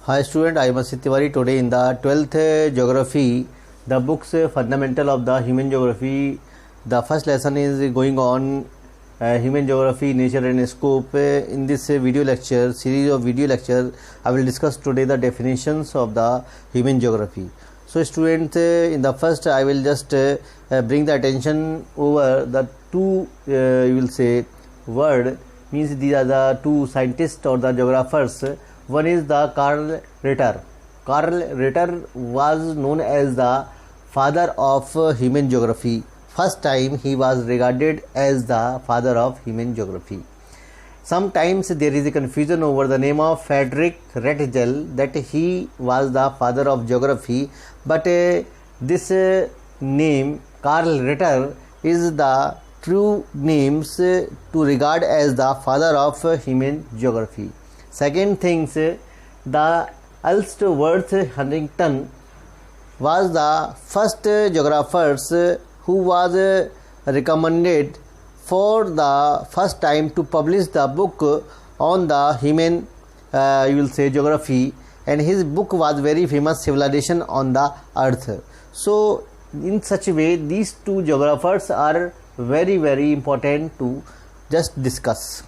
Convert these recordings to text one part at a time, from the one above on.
Hi student, I am Asit Tiwari. Today in the 12th geography, the books fundamental of the human geography, the first lesson is going on human geography, nature and scope. In this video lecture, series of video lecture, I will discuss today the definitions of the human geography. So student, in the first I will just bring the attention over the two you will say word, means these are the two scientists or the geographers. One is the Karl Ritter. Karl Ritter was known as the father of human geography. First time he was regarded as the father of human geography. Sometimes there is a confusion over the name of Friedrich Ratzel, that he was the father of geography, but this name Karl Ritter is the true names to regard as the father of human geography. Second things, the Ellsworth Huntington was the first geographers who was recommended for the first time to publish the book on the human you will say geography, and his book was very famous, Civilization on the Earth. So in such a way these two geographers are very important to just discuss.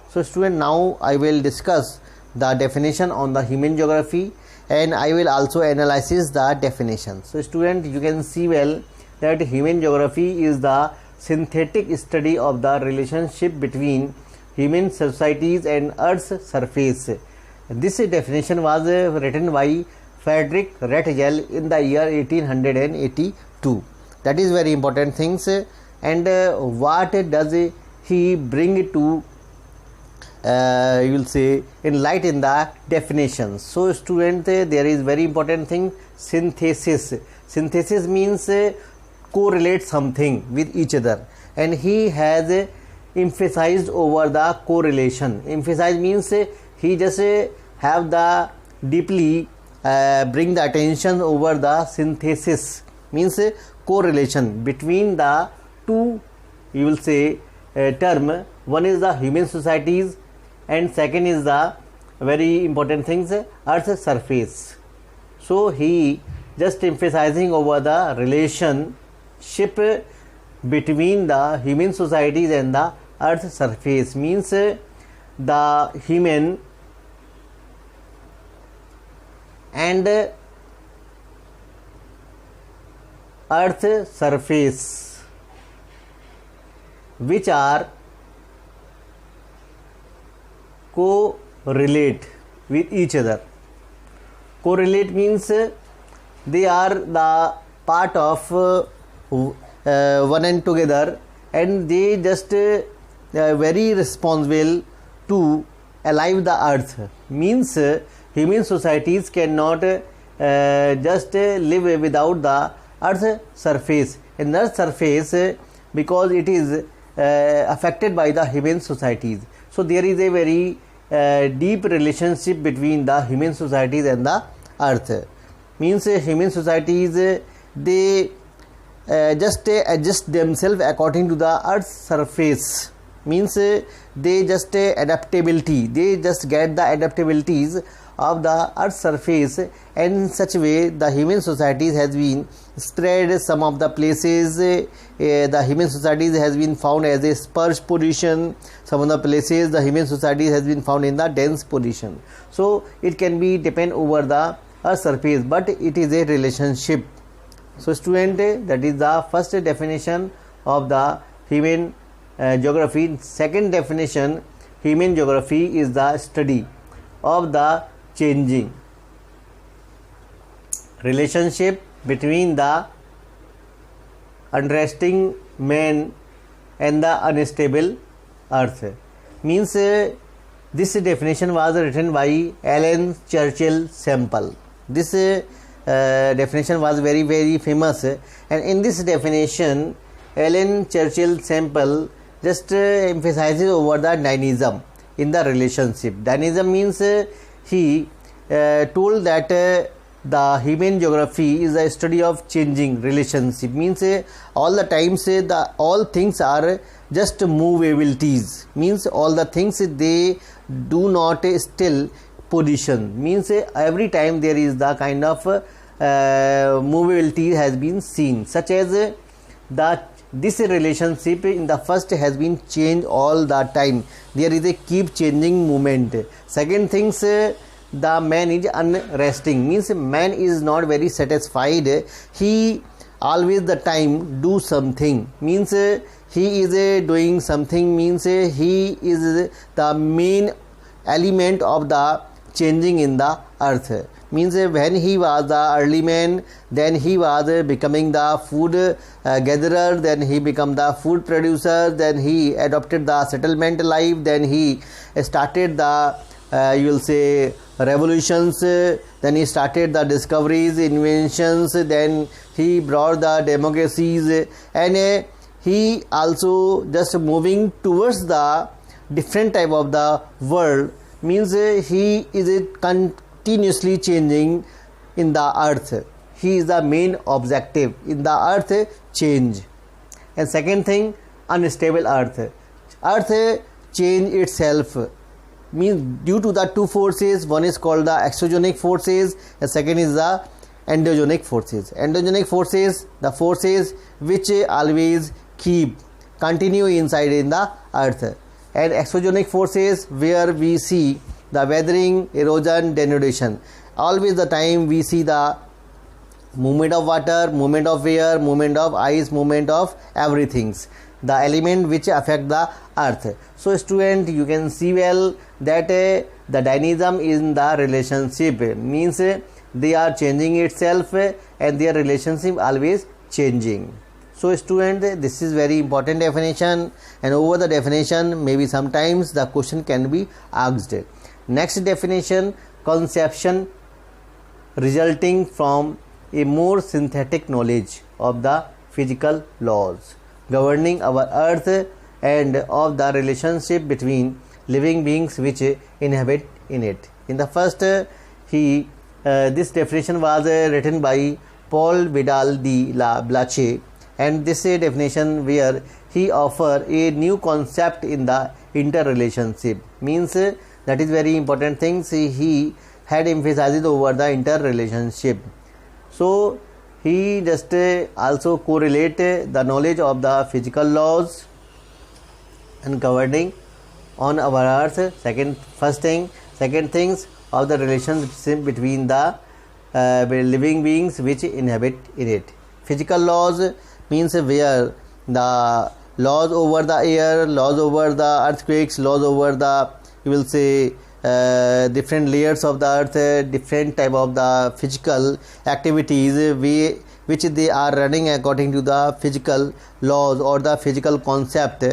So student, now I will discuss the definition on the human geography and I will also analyze the definition. So student, you can see well that human geography is the synthetic study of the relationship between human societies and Earth's surface. This definition was written by Friedrich Ratzel in the year 1882. That is very important things. And what does he bring to you will say enlighten the definitions. So student, there is very important thing, synthesis. Synthesis means correlate something with each other, and he has emphasized over the correlation. Emphasize means he just have the deeply bring the attention over the synthesis, means correlation between the two you will say term. One is the human societies and second is the very important things, Earth's surface. So he just emphasizing over the relationship between the human societies and the Earth's surface, means the human and Earth's surface, which are correlate with each other. Correlate means they are the part of one and together, and they just very responsible to alive the earth, means human societies cannot just live without the earth's surface. In the earth's surface, because it is affected by the human societies. So there is a very deep relationship between the human societies and the earth, means human societies they just adjust themselves according to the earth's surface, means they just adaptability, they just get the adaptabilities of the earth's surface, and in such a way the human societies has been spread some of the places. The human societies has been found as a sparse position, some of the places the human societies has been found in the dense position. So it can be depend over the earth's surface, but it is a relationship. So student, that is the first definition of the human geography. Second definition, human geography is the study of the changing relationship between the unresting man and the unstable earth, means this definition was written by Alan Churchill Semple. This definition was very famous, and in this definition Alan Churchill Semple just emphasizes over the dynamism in the relationship. Dynamism means he told that the human geography is a study of changing relationship, means all the times the all things are just movabilities, means all the things they do not still position, means every time there is the kind of movability has been seen, such as this relationship in the first has been changed all the time, there is a keep changing movement. Second things, the man is unresting, means man is not very satisfied, he always the time do something, means he is doing something, means he is the main element of the changing in the earth. Means when he was the early man, then he was becoming the food gatherer, then he become the food producer, then he adopted the settlement life, then he started the you will say revolutions, then he started the discoveries, inventions, then he brought the democracies, and he also just moving towards the different type of the world, means he is continuously changing in the earth. He is the main objective in the earth, change. And second thing, unstable earth. Earth change itself, means due to the two forces, one is called the exogenic forces and second is the endogenic forces. Endogenic forces, the forces which always continue inside in the earth, and exogenic forces where we see the weathering, erosion, denudation. Always the time we see the movement of water, movement of air, movement of ice, movement of everything, the element which affect the earth. So student, you can see well that the dynamism in the relationship, means they are changing itself and their relationship always changing. So student, this is very important definition, and over the definition maybe sometimes the question can be asked. Next definition, conception resulting from a more synthetic knowledge of the physical laws governing our earth and of the relationship between living beings which inhabit in it. In the first, this definition was written by Paul Vidal de la Blache, and this definition where he offer a new concept in the interrelationship, means that is very important things he had emphasized over the interrelationship. So he just also correlate the knowledge of the physical laws and governing on our earth. Second things of the relationship between the living beings which inhabit in it. Physical laws means where the laws over the air, laws over the earthquakes, laws over the, you will say, different layers of the earth, different type of the physical activities which they are running according to the physical laws or the physical concept.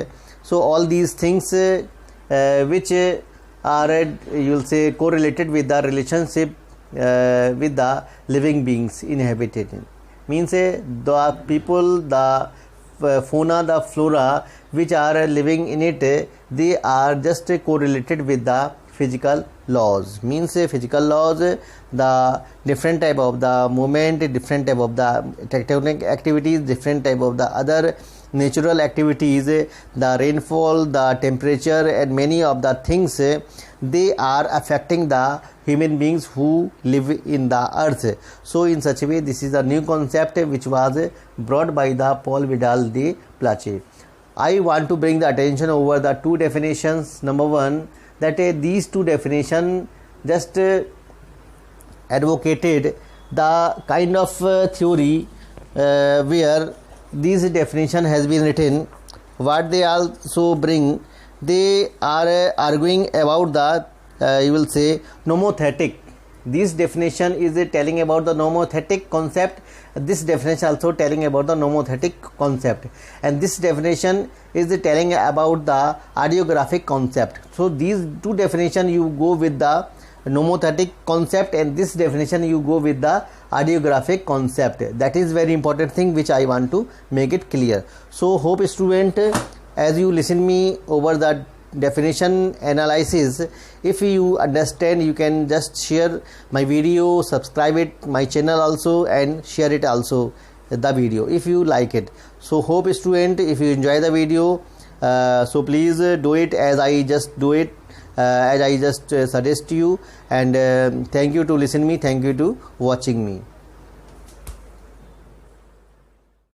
So all these things which are, you will say, correlated with the relationship with the living beings inhabited, means the people, the fauna, the flora which are living in it, they are just correlated with the physical laws, means physical laws, the different type of the movement, different type of the tectonic activities, different type of the other natural activities, the rainfall, the temperature, and many of the things, they are affecting the human beings who live in the earth. So in such a way, this is a new concept which was brought by the Paul Vidal de Blache. I want to bring the attention over the two definitions. Number one, that these two definitions just advocated the kind of theory where this definition has been written. What they also bring, they are arguing about the you will say nomothetic. This definition is telling about the nomothetic concept. This definition also telling about the nomothetic concept, and this definition is telling about the audiographic concept. So these two definitions you go with the nomothetic concept, and this definition you go with the audiographic concept. That is very important thing which I want to make it clear. So hope student, as you listen me over the definition analysis, if you understand, you can just share my video, subscribe it my channel also, and share it also the video if you like it. So hope student, if you enjoy the video, so please do it as I just do it, as I just suggest to you, and thank you to listen me, thank you to watching me.